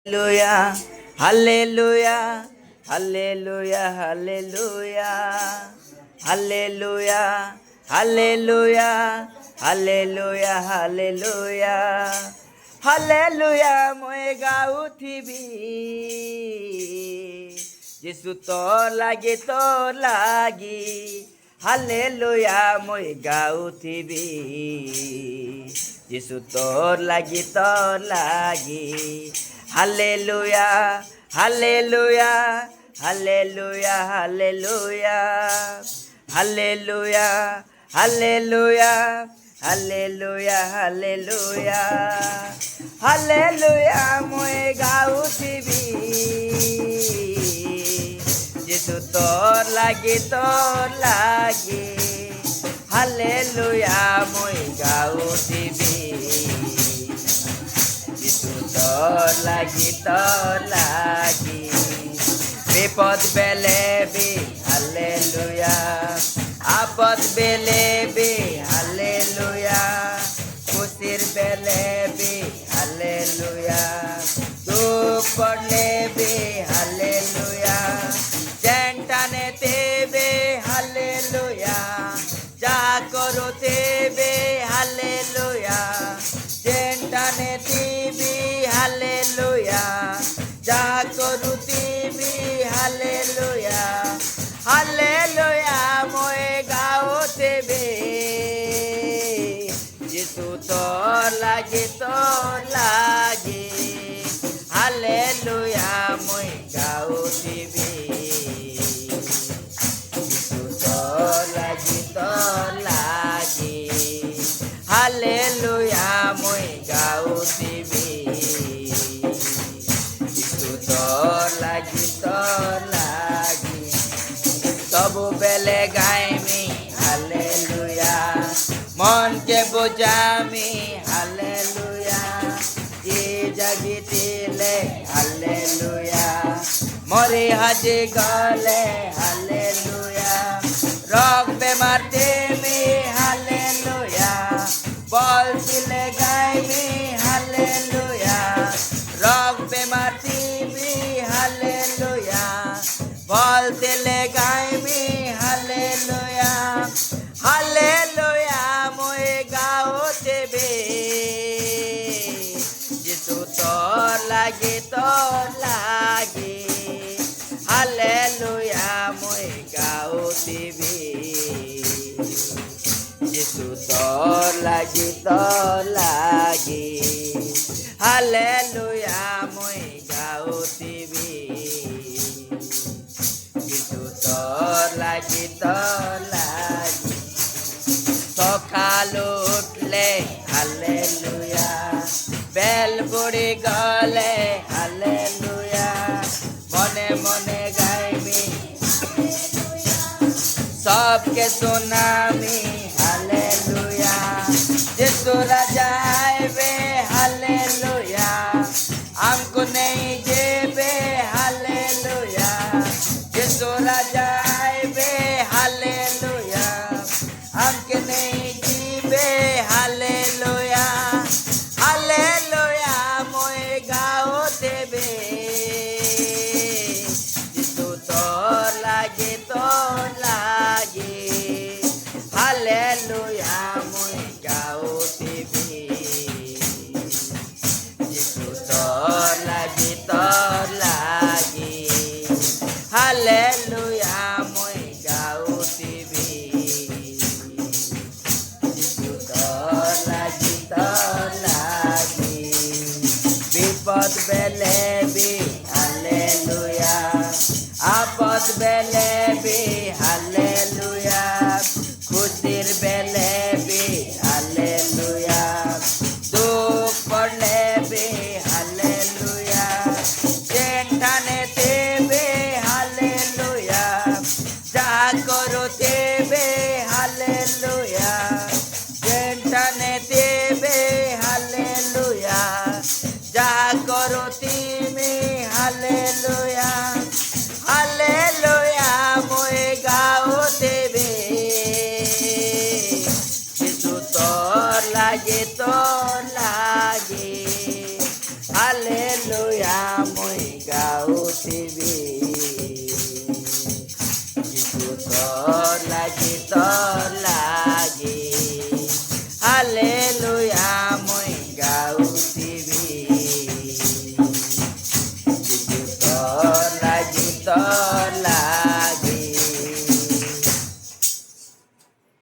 Hallelujah, hallelujah, hallelujah, hallelujah, hallelujah, hallelujah, hallelujah, hallelujah, hallelujah, মই গাউথিবি যিসু তোর লাগি hallelujah, মই গাউথিবি যিসু তোর লাগি hallelujah, hallelujah, hallelujah, hallelujah, hallelujah, hallelujah, hallelujah, hallelujah, hallelujah, মই গাউথিবি যিসু তোর লাগি hallelujah, মই গাউথিবি তোর লাগি বিপদ বেলেবি হালেলুয়া আপদ বেলেবি হালেলুয়া খুশির বেলেবি হালেলুয়া দুঃখ পড়লেবি হালেলুয়া জ্যানটানে তেবে হালেলুয়া যা করো তেবে hallelujah জ্যানটানে hallelujah, ja korutibi hallelujah, hallelujah, moi gaotebe, jisu tor lagi, hallelujah, moi gaotebe, jisu tor lagi, hallelujah, moi gaotebe. তোর লাগি তবু বেলে গাইমি হালেলুয়া মনকে বোঝামি হালেলুয়া ই জাগিতিলে হালেলুয়া মরে হাজে গলে হালেলুয়া রোগ বেমার তেমি হালেলুয়া বল দিলে গাইমি হালেলুয়া রোগ বেমার বলতে লেগাইমি হালেলুয়া হালেলুয়া মই গাওতেবে যিসু তোর লাগি হালেলুয়া মই গাওতেবে যিসু তোর লাগি হালেলুয়া মই গাওতেবে তোর লাগি সকাল উঠলে হালেলুয়া বেল বুড়ি গলে হালেলুয়া মনে মনে গাইমি সবকে শোনামি হালেলুয়া যিসু রাজা আইবে হালেলুয়া আমকো নেই যেবে হালেলুয়া যিসু রাজা আইবে হালেলুয়া আমকে নেই জিবে হালেলুয়া হালেলুয়া মই গাওতেবে যিসু তোর লাগি হালেলুয়া মই গাওতেবে যিসু তোর লাগি hallelujah, moi gautibi, যিসু তোর লাগি, বিপদ বেলেবি hallelujah, আপদ বেলেবি hallelujah, খুশির বেলেবি hallelujah, দুঃখ পড়লেবি hallelujah, টেনশনে করো তেবে হালেলুয়া টেনশনে তেবে হালেলুয়া যা করো তুমি হালেলুয়া হালেলুয়া মই গাওতেবে যিসু তোর লাগে হালেলুয়া মই গাউথিবি যিটো তোৰ লাগি